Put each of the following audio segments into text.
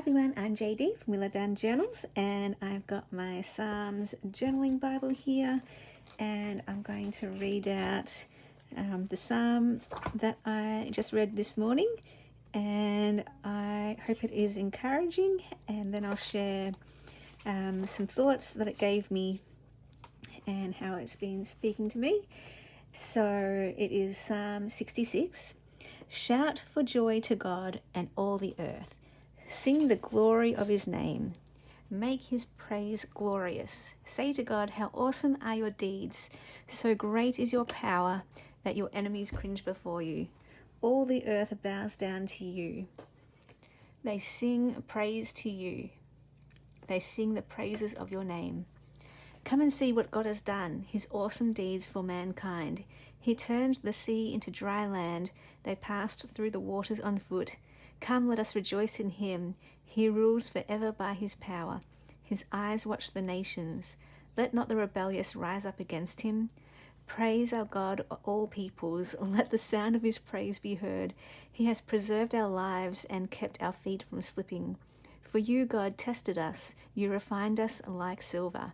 Everyone, I'm JD from Willow Bound Journals, and I've got my Psalms journaling Bible here, and I'm going to read out the psalm that I just read this morning, and I hope it is encouraging, and then I'll share some thoughts that it gave me and how it's been speaking to me. So it is Psalm 66. Shout for joy to God and all the earth. Sing the glory of his name. Make his praise glorious. Say to God, how awesome are your deeds. So great is your power that your enemies cringe before you. All the earth bows down to you. They sing praise to you. They sing the praises of your name. Come and see what God has done, his awesome deeds for mankind. He turned the sea into dry land. They passed through the waters on foot. Come, let us rejoice in him. He rules forever by his power. His eyes watch the nations. Let not the rebellious rise up against him. Praise our God, all peoples. Let the sound of his praise be heard. He has preserved our lives and kept our feet from slipping. For you, God, tested us. You refined us like silver.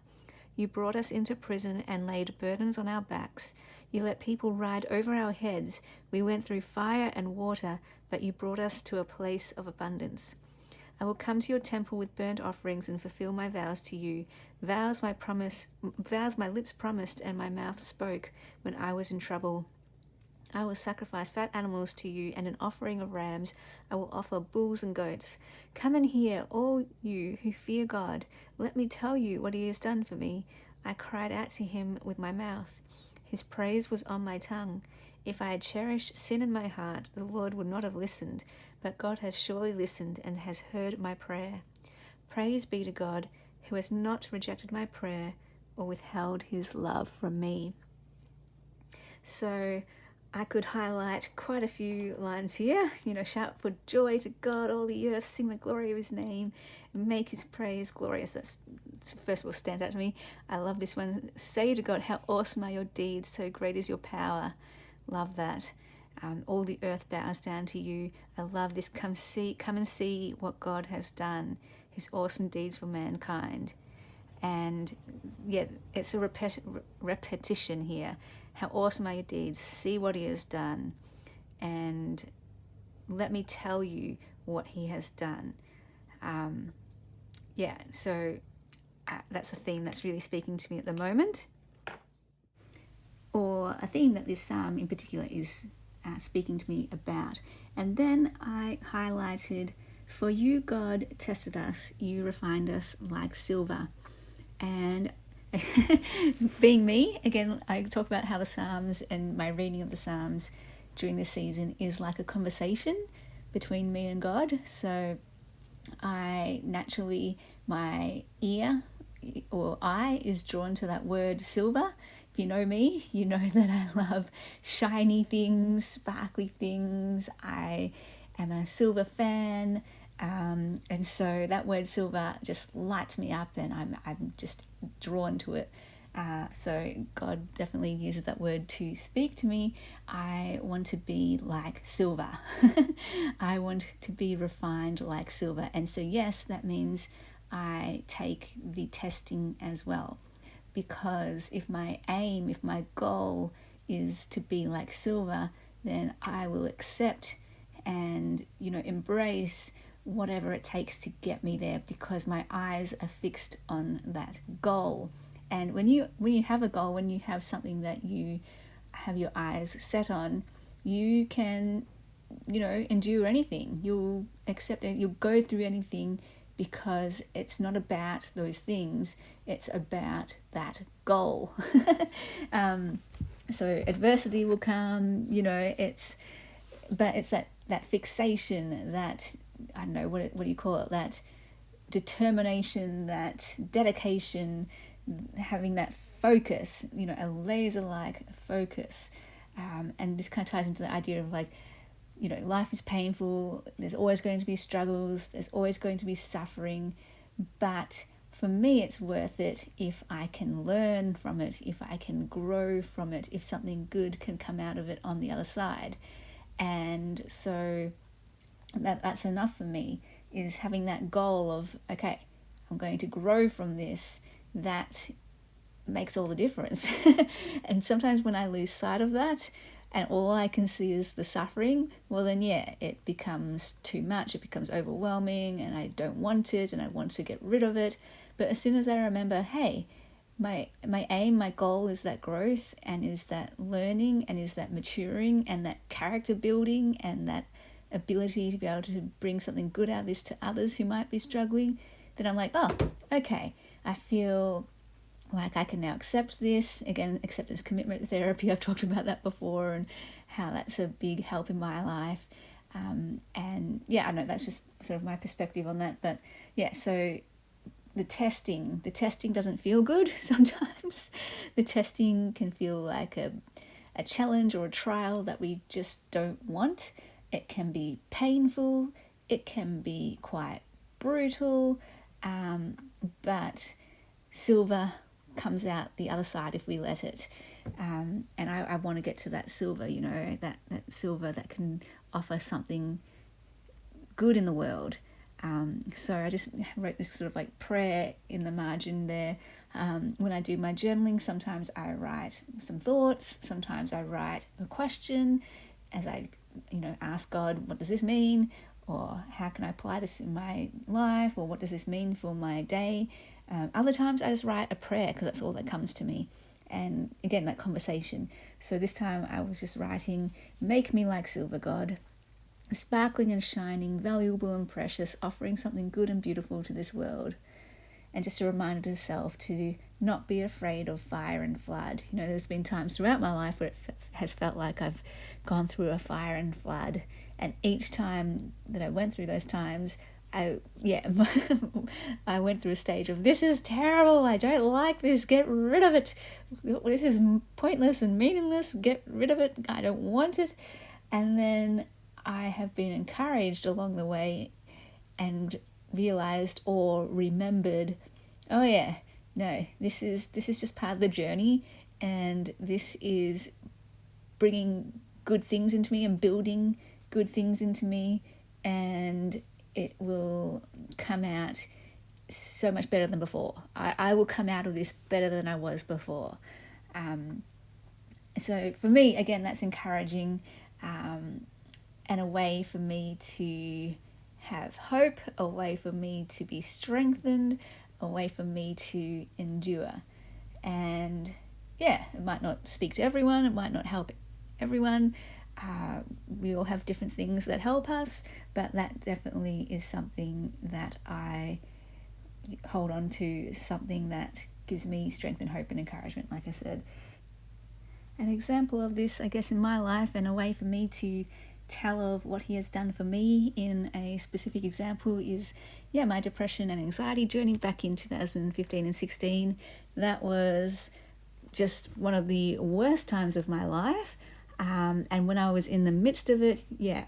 You brought us into prison and laid burdens on our backs. You let people ride over our heads. We went through fire and water, but you brought us to a place of abundance. I will come to your temple with burnt offerings and fulfill my vows to you, vows my lips promised and my mouth spoke when I was in trouble. I will sacrifice fat animals to you, and an offering of rams. I will offer bulls and goats. Come and hear, all you who fear God. Let me tell you what he has done for me. I cried out to him with my mouth. His praise was on my tongue. If I had cherished sin in my heart, the Lord would not have listened, but God has surely listened and has heard my prayer. Praise be to God, who has not rejected my prayer or withheld his love from me. So I could highlight quite a few lines here. Shout for joy to God, all the earth, sing the glory of his name, and make his praise glorious. That's first of all stand out to me. I love this one. Say to God, how awesome are your deeds, so great is your power. Love that. All the earth bows down to you. I love this. Come and see what God has done, his awesome deeds for mankind. And yet it's a repetition here. How awesome are your deeds. See what he has done. And let me tell you what he has done. So that's a theme that's really speaking to me at the moment. Or a theme that this psalm in particular is speaking to me about. And then I highlighted, for you, God, tested us. You refined us like silver. And being me, again, I talk about how the Psalms and my reading of the Psalms during this season is like a conversation between me and God. So I naturally, my ear or eye is drawn to that word silver. If you know me, you know that I love shiny things, sparkly things. I am a silver fan. And so that word silver just lights me up, and I'm just drawn to it. So God definitely uses that word to speak to me. I want to be like silver. I want to be refined like silver. And so yes, that means I take the testing as well. Because if my goal is to be like silver, then I will accept and embrace whatever it takes to get me there, because my eyes are fixed on that goal. And when you have a goal, when you have something that you have your eyes set on, you can endure anything. You'll accept it. You'll go through anything, because it's not about those things, it's about that goal. So adversity will come, it's that fixation, that, I don't know, what do you call it, that determination, that dedication, having that focus, a laser-like focus. And this kind of ties into the idea of life is painful, there's always going to be struggles, there's always going to be suffering, but for me it's worth it if I can learn from it, if I can grow from it, if something good can come out of it on the other side. And so that's enough for me. is having that goal of, okay, I'm going to grow from this. That makes all the difference. And sometimes when I lose sight of that and all I can see is the suffering, well then yeah, it becomes too much, it becomes overwhelming, and I don't want it and I want to get rid of it. But as soon as I remember, hey, my aim, my goal is that growth, and is that learning, and is that maturing, and that character building, and that ability to be able to bring something good out of this to others who might be struggling, then I'm like, oh, okay, I feel like I can now accept this. Again, acceptance commitment therapy, I've talked about that before, and how that's a big help in my life. And yeah, I know that's just sort of my perspective on that. But yeah, so the testing doesn't feel good sometimes. The testing can feel like a challenge or a trial that we just don't want. It can be painful, it can be quite brutal, but silver comes out the other side if we let it. And I want to get to that silver, that silver that can offer something good in the world. So I just wrote this sort of like prayer in the margin there. When I do my journaling, sometimes I write some thoughts, sometimes I write a question as I, ask God, what does this mean? Or how can I apply this in my life? Or what does this mean for my day? Other times I just write a prayer because that's all that comes to me. And again, that conversation. So this time I was just writing, make me like silver, God, sparkling and shining, valuable and precious, offering something good and beautiful to this world. And just a reminder to self to not be afraid of fire and flood. There's been times throughout my life where it has felt like I've gone through a fire and flood. And each time that I went through those times, I went through a stage of, this is terrible, I don't like this, get rid of it. This is pointless and meaningless, get rid of it, I don't want it. And then I have been encouraged along the way and realized or remembered, oh yeah, no, this is just part of the journey, and this is bringing good things into me and building good things into me, and it will come out so much better than before. I will come out of this better than I was before. So for me, again, that's encouraging, and a way for me to have hope, a way for me to be strengthened, a way for me to endure. And yeah, it might not speak to everyone, it might not help everyone. We all have different things that help us, but that definitely is something that I hold on to, something that gives me strength and hope and encouragement, like I said. An example of this, I guess, in my life, and a way for me to tell of what he has done for me in a specific example is, my depression and anxiety journey back in 2015 and 16. That was just one of the worst times of my life. And when I was in the midst of it,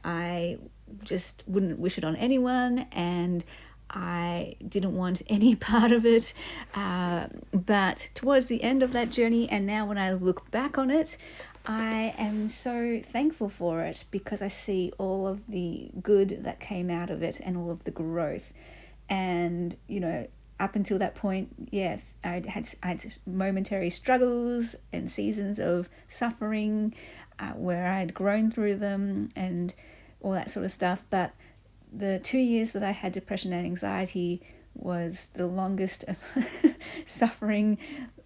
I just wouldn't wish it on anyone, and I didn't want any part of it. But towards the end of that journey, and now when I look back on it, I am so thankful for it, because I see all of the good that came out of it and all of the growth. And, up until that point, I had momentary struggles and seasons of suffering, where I had grown through them and all that sort of stuff. But the 2 years that I had depression and anxiety was the longest suffering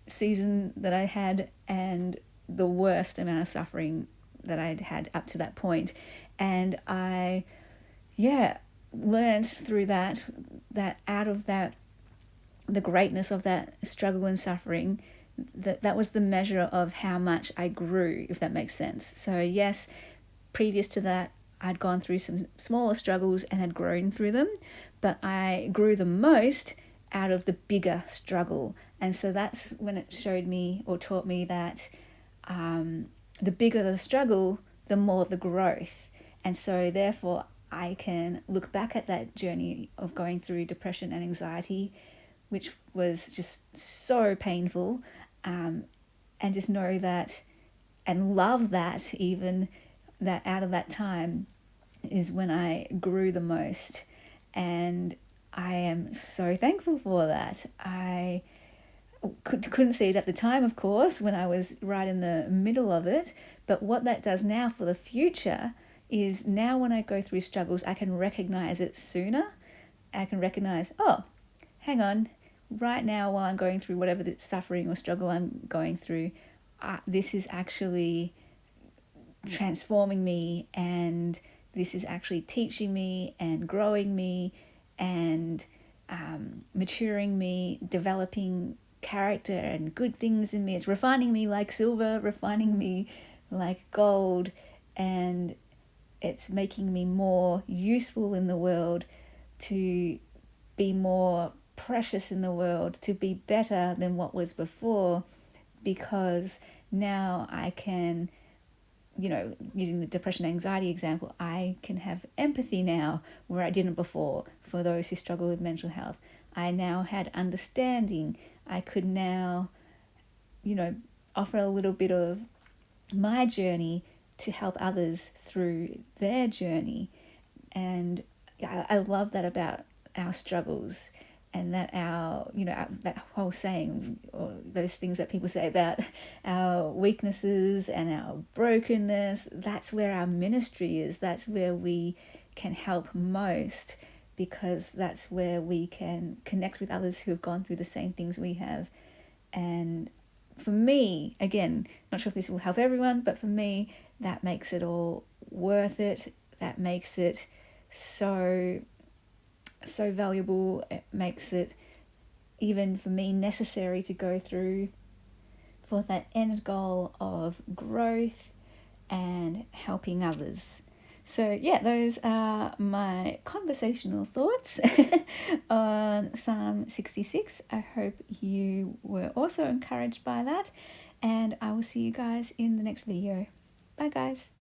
season that I had, and the worst amount of suffering that I'd had up to that point. And I, learned through that out of that, the greatness of that struggle and suffering, that was the measure of how much I grew, if that makes sense. So yes, previous to that, I'd gone through some smaller struggles and had grown through them, but I grew the most out of the bigger struggle. And so that's when it showed me, or taught me, that the bigger the struggle, the more the growth. And so therefore I can look back at that journey of going through depression and anxiety, which was just so painful, and just know that, and love that, even that out of that time is when I grew the most. And I am so thankful for that. I couldn't see it at the time, of course, when I was right in the middle of it. But what that does now for the future is now when I go through struggles, I can recognize it sooner. I can recognize, oh, hang on, right now while I'm going through whatever the suffering or struggle I'm going through, this is actually transforming me, and this is actually teaching me and growing me and maturing me, developing character and good things in me. It's refining me like silver, refining me like gold, and it's making me more useful in the world, to be more precious in the world, to be better than what was before, because now I can, using the depression anxiety example, I can have empathy now where I didn't before for those who struggle with mental health. I now had understanding. I could now, offer a little bit of my journey to help others through their journey. And I love that about our struggles, and that that whole saying, or those things that people say about our weaknesses and our brokenness, that's where our ministry is. That's where we can help most, because that's where we can connect with others who have gone through the same things we have. And for me, again, not sure if this will help everyone, but for me, that makes it all worth it. That makes it so valuable. It makes it, even for me, necessary to go through for that end goal of growth and helping others. So yeah, those are my conversational thoughts on Psalm 66. I hope you were also encouraged by that, and I will see you guys in the next video. Bye guys.